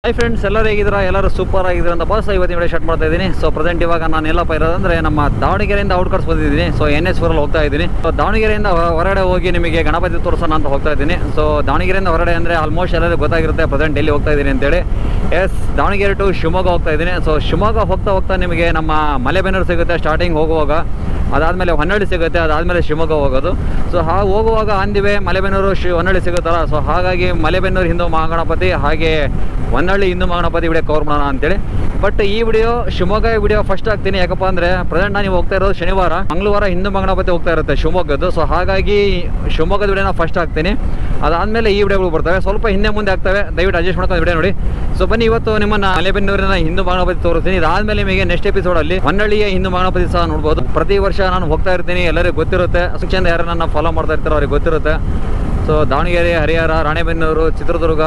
Hi friends, ಎಲ್ಲರೂ ಹೇಗಿದ್ದೀರಾ? ಎಲ್ಲರೂ ಸೂಪರ್ ಆಗಿದ್ದೀರಾ ಅಂತ ಬಾಸ್ ಇವತ್ತಿನ ವಿಡಿಯೋ ಸ್ಟಾರ್ಟ್ ಮಾಡ್ತಾ ಇದ್ದೀನಿ. ಸೊ ಪ್ರೆಸೆಂಟ್ ಇವಾಗ ನಾನು ಎಲ್ಲಪ್ಪ ಇರೋದಂದ್ರೆ ನಮ್ಮ ದಾವಣಗೆರೆಯಿಂದ ಔಟ್ಕಟ್ಸ್ ಬಂದಿದ್ದೀನಿ. ಸೊ NH4 ಅಲ್ಲಿ ಹೋಗ್ತಾ ಇದ್ದೀನಿ. ಸೊ ದಾವಣಗೆರೆಯಿಂದ ಹೊರಗಡೆ ಹೋಗಿ ನಿಮಗೆ ಗಣಪತಿ ತೋರಿಸೋಣ ಅಂತ ಹೋಗ್ತಾ ಇದ್ದೀನಿ. ಸೊ ದಾವಣಗೆರೆಯಿಂದ ಹೊರಗಡೆ ಅಂದರೆ ಆಲ್ಮೋಸ್ಟ್ ಎಲ್ಲರೂ ಗೊತ್ತಾಗಿರುತ್ತೆ ಪ್ರೆಸೆಂಟ್ ಎಲ್ಲಿ ಹೋಗ್ತಾ ಇದ್ದೀನಿ ಅಂತೇಳಿ. ದಾವಣಗೆರೆ ಟು ಶಿವಮೊಗ್ಗ ಹೋಗ್ತಾ ಇದ್ದೀನಿ. ಸೊ ಶಿವಮೊಗ್ಗ ಹೋಗ್ತಾ ನಿಮಗೆ ನಮ್ಮ ಮಲೆಬೆನ್ನೂರು ಸಿಗುತ್ತೆ ಸ್ಟಾರ್ಟಿಂಗ್ ಹೋಗುವಾಗ. ಅದಾದಮೇಲೆ ಹೊನ್ನಳ್ಳಿ ಸಿಗುತ್ತೆ, ಅದಾದಮೇಲೆ ಶಿವಮೊಗ್ಗ ಹೋಗೋದು. ಸೊ ಹೋಗುವಾಗ ಅಂದಿವೆ ಮಲೆಬೆನ್ನೂರು ಹೊನ್ನಳ್ಳಿ ಸಿಗುತ್ತಲ್ಲ. ಸೊ ಹಾಗಾಗಿ ಮಲೆಬೆನ್ನೂರು ಹಿಂದೂ ಮಹಾಗಣಪತಿ ಹಾಗೆ ಹೊನ್ನಳ್ಳಿ ಹಿಂದೂ ಮಹಾಗಣಪತಿ ವಿಡಿಯೋ ಕವರ್ ಮಾಡೋಣ ಅಂತೇಳಿ. ಬಟ್ ಈ ವಿಡಿಯೋ ಶಿವಮೊಗ್ಗ ವಿಡಿಯೋ ಫಸ್ಟ್ ಆಗ್ತೀನಿ. ಯಾಕಪ್ಪ ಅಂದರೆ ಪ್ರೆಸೆಂಟ್ ನಾನು ಹೋಗ್ತಾ ಇರೋದು ಶನಿವಾರ, ಮಂಗಳವಾರ ಹಿಂದೂ ಮಹಾಗಣಪತಿ ಹೋಗ್ತಾ ಇರುತ್ತೆ ಶಿವಮೊಗ್ಗದ್ದು. ಸೊ ಹಾಗಾಗಿ ಶಿವಮೊಗ್ಗದ ವಿಡಿಯೋನ ಫಸ್ಟ್ ಆಗ್ತೀನಿ. ಅದಾದಮೇಲೆ ಈ ವಿಡಿಯೋಗಳು ಬರ್ತವೆ, ಸ್ವಲ್ಪ ಹಿಂದೆ ಮುಂದೆ ಆಗ್ತವೆ. ದಯವಿಟ್ಟು ಅಡ್ಜಸ್ಟ್ ಮಾಡ್ಕೊಂಡು ವಿಡಿಯೋ ನೋಡಿ. ಸೊ ಬನ್ನಿ, ಇವತ್ತು ನಿಮ್ಮನ್ನು ಮಲೆಬೆನ್ನೂರಿನ ಹಿಂದೂ ಮಹಾಗಣಪತಿ ತೋರಿಸ್ತೀನಿ. ಇದಾದಮೇಲೆ ನಿಮಗೆ ನೆಕ್ಸ್ಟ್ ಎಪಿಸೋಡಲ್ಲಿ ಹೊನ್ನಳ್ಳಿಯ ಹಿಂದೂ ಮಹಾಗಣಪತಿ ಸಹ ನೋಡ್ಬೋದು. ಪ್ರತಿ ವರ್ಷ ನಾನು ಹೋಗ್ತಾ ಇರ್ತೀನಿ, ಎಲ್ಲರಿಗೂ ಗೊತ್ತಿರುತ್ತೆ. ಶಿಕ್ಷಣ ಯಾರು ನನ್ನ ಫಾಲೋ ಮಾಡ್ತಾ ಇರ್ತಾರೋ ಅವ್ರಿಗೆ ಗೊತ್ತಿರುತ್ತೆ. ಸೊ ದಾವಣಗೆರೆ, ಹರಿಹರ, ರಾಣೆಬೆನ್ನೂರು, ಚಿತ್ರದುರ್ಗ,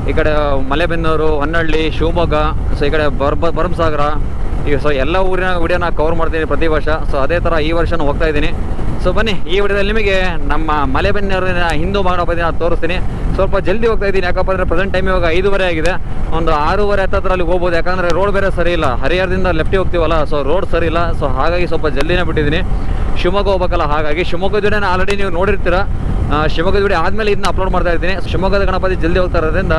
ಈ ಕಡೆ ಮಲೆಬೆನ್ನೂರು, ಹೊನ್ನಳ್ಳಿ, ಶಿವಮೊಗ್ಗ, ಸೊ ಈ ಕಡೆ ಭರಮಸಾಗರ, ಈಗ ಸೊ ಎಲ್ಲ ಊರಿನ ವಿಡಿಯೋನ ಕವರ್ ಮಾಡ್ತೀನಿ ಪ್ರತಿ ವರ್ಷ. ಸೊ ಅದೇ ಥರ ಈ ವರ್ಷನೂ ಹೋಗ್ತಾ ಇದ್ದೀನಿ. ಸೊ ಬನ್ನಿ, ಈ ವಿಡಿಯೋದಲ್ಲಿ ನಿಮಗೆ ನಮ್ಮ ಮಲೆಬೆನ್ನೂರಿನ ಹಿಂದೂ ಮಹಾಗಣಪತಿನ ತೋರಿಸ್ತೀನಿ. ಸ್ವಲ್ಪ ಜಲ್ದಿ ಹೋಗ್ತಾ ಇದ್ದೀನಿ, ಯಾಕಪ್ಪ ಅಂದರೆ ಪ್ರೆಸೆಂಟ್ ಟೈಮ್ ಇವಾಗ 5:30 ಆಗಿದೆ. ಒಂದು 6:30 ಹತ್ತರಲ್ಲಿ ಹೋಗ್ಬೋದು, ಯಾಕಂದರೆ ರೋಡ್ ಬೇರೆ ಸರಿ ಇಲ್ಲ. ಹರಿಹರದಿಂದ ಲೆಫ್ಟಿಗೆ ಹೋಗ್ತೀವಲ್ಲ, ಸೊ ರೋಡ್ ಸರಿ ಇಲ್ಲ. ಸೊ ಹಾಗಾಗಿ ಸ್ವಲ್ಪ ಜಲ್ದಿನೇ ಬಿಟ್ಟಿದ್ದೀನಿ. ಶಿವಮೊಗ್ಗ ಹೋಗ್ಬೇಕಲ್ಲ, ಹಾಗಾಗಿ ಶಿವಮೊಗ್ಗದ ವಿಡಿಯೋನ ಆಲ್ರೆಡಿ ನೀವು ನೋಡಿರ್ತೀರ. ಶಿವಮೊಗ್ಗದ ವಿಡಿಯೋ ಆದಮೇಲೆ ಇದನ್ನ ಅಪ್ಲೋಡ್ ಮಾಡ್ತಾ ಇರ್ತೀನಿ. ಶಿವಮೊಗ್ಗದ ಗಣಪತಿ ಜಲ್ದಿ ಹೋಗ್ತಾ ಇರೋದ್ರಿಂದ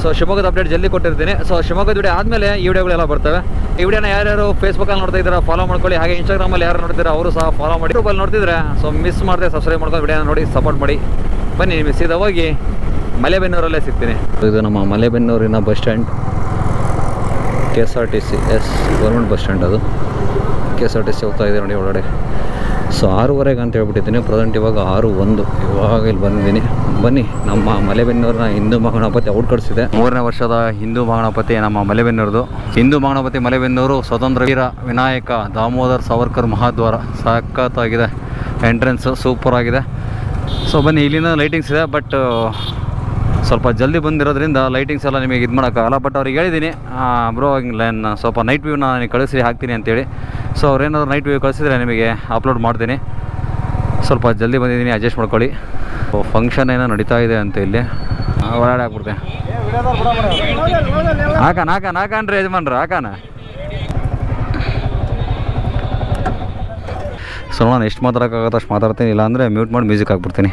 ಸೊ ಶಿವಮೊಗ್ಗದ ಅಪ್ಡೇಟ್ ಜಲ್ದಿ ಕೊಟ್ಟಿರ್ತೀನಿ. ಸೊ ಶಿವಮೊಗ್ಗದ ವಿಡಿಯೋ ಆದಮೇಲೆ ಈ ವಿಡಿಯೋಗಳೆಲ್ಲ ಬರ್ತವೆ. ಈ ವಿಡಿಯೋನ ಯಾರ್ಯಾರು ಫೇಸ್ಬುಕ್ಕಲ್ಲಿ ನೋಡ್ತಾ ಇದ್ದೀರಾ ಫಾಲೋ ಮಾಡ್ಕೊಳ್ಳಿ. ಹಾಗೆ ಇನ್ಸ್ಟಾಗ್ರಾಮಲ್ಲಿ ಯಾರು ನೋಡ್ತೀರಾ ಅವರು ಸಹ ಫಾಲೋ ಮಾಡಿ. ಯೂಟ್ಯೂಬಲ್ಲಿ ನೋಡ್ತಿದ್ರೆ ಸೊ ಮಿಸ್ ಮಾಡಿದೆ ಸಬ್ಸ್ಕ್ರೈಬ್ ಮಾಡ್ಕೊಂಡು ವಿಡಿಯೋನ ನೋಡಿ ಸಪೋರ್ಟ್ ಮಾಡಿ. ಬನ್ನಿ, ಮಿಸ್ ಸೀದಾ ಹೋಗಿ ಮಲೆಬೆನ್ನೂರಲ್ಲೇ ಸಿಗ್ತೀನಿ. ಇದು ನಮ್ಮ ಮಲೆಬೆನ್ನೂರಿನ bus stand, KSRTC government bus stand. ಅದು KSRTC ಹೋಗ್ತಾ ಇದೆ ನೋಡಿ ಒಳಗಡೆ. ಸೊ 6:30 ಅಂತ ಹೇಳ್ಬಿಟ್ಟಿದ್ದೀನಿ. ಪ್ರೆಸೆಂಟ್ ಇವಾಗ 6:01. ಇವಾಗ ಇಲ್ಲಿ ಬಂದಿದ್ದೀನಿ. ಬನ್ನಿ, ನಮ್ಮ ಮಲೆಬೆನ್ನೂರಿನ ಹಿಂದೂ ಮಹಾಗಣಪತಿ ಔಟ್ಕಟ್ಸ್ ಇದೆ. 3ನೇ ವರ್ಷದ ಹಿಂದೂ ಮಹಾಗಣಪತಿ ನಮ್ಮ ಮಲೆಬೆನ್ನೂರದು. ಹಿಂದೂ ಮಹಾಗಣಪತಿ ಮಲೆಬೆನ್ನೂರು ಸ್ವತಂತ್ರ ವೀರ ವಿನಾಯಕ ದಾಮೋದರ್ ಸಾವರ್ಕರ್ ಮಹಾದ್ವಾರ. ಸಖತ್ತಾಗಿದೆ, ಎಂಟ್ರೆನ್ಸು ಸೂಪರ್ ಆಗಿದೆ. ಸೊ ಬನ್ನಿ, ಇಲ್ಲಿಂದ ಲೈಟಿಂಗ್ಸ್ ಇದೆ. ಬಟ್ ಸ್ವಲ್ಪ ಜಲ್ದಿ ಬಂದಿರೋದ್ರಿಂದ ಲೈಟಿಂಗ್ಸ್ ಎಲ್ಲ ನಿಮಗೆ ಇದು ಮಾಡೋಕ್ಕಾಗಲ್ಲ. ಬಟ್ ಅವ್ರಿಗೆ ಹೇಳಿದ್ದೀನಿ, ಬ್ರೋ ಹಿಂಗೆ ಸ್ವಲ್ಪ ನೈಟ್ ವ್ಯೂನ ನನಗೆ ಕಳಿಸಿ ಹಾಕ್ತೀನಿ ಅಂತೇಳಿ. ಸೊ ಅವ್ರೇನಾದ್ರು ನೈಟ್ ವ್ಯೂ ಕಳಿಸಿದ್ರೆ ನಿಮಗೆ ಅಪ್ಲೋಡ್ ಮಾಡ್ತೀನಿ. ಸ್ವಲ್ಪ ಜಲ್ದಿ ಬಂದಿದ್ದೀನಿ, ಅಡ್ಜಸ್ಟ್ ಮಾಡ್ಕೊಳ್ಳಿ. ಫಂಕ್ಷನ್ ಏನೋ ನಡೀತಾ ಇದೆ ಅಂತ ಇಲ್ಲಿ ಹೊರಗಡೆ ಹಾಕ್ಬಿಡ್ತೆ. ಹಾಕಣ್ರಿ ಯಜಮಾನ್ರ, ಹಾಕಣ. ಸೊ ನಾನು ಎಷ್ಟು ಮಾತಾಡೋಕ್ಕಾಗತ್ತೆ ಅಷ್ಟು ಮಾತಾಡ್ತೀನಿ, ಇಲ್ಲಾಂದರೆ ಮ್ಯೂಟ್ ಮಾಡಿ ಮ್ಯೂಸಿಕ್ ಹಾಕ್ಬಿಡ್ತೀನಿ.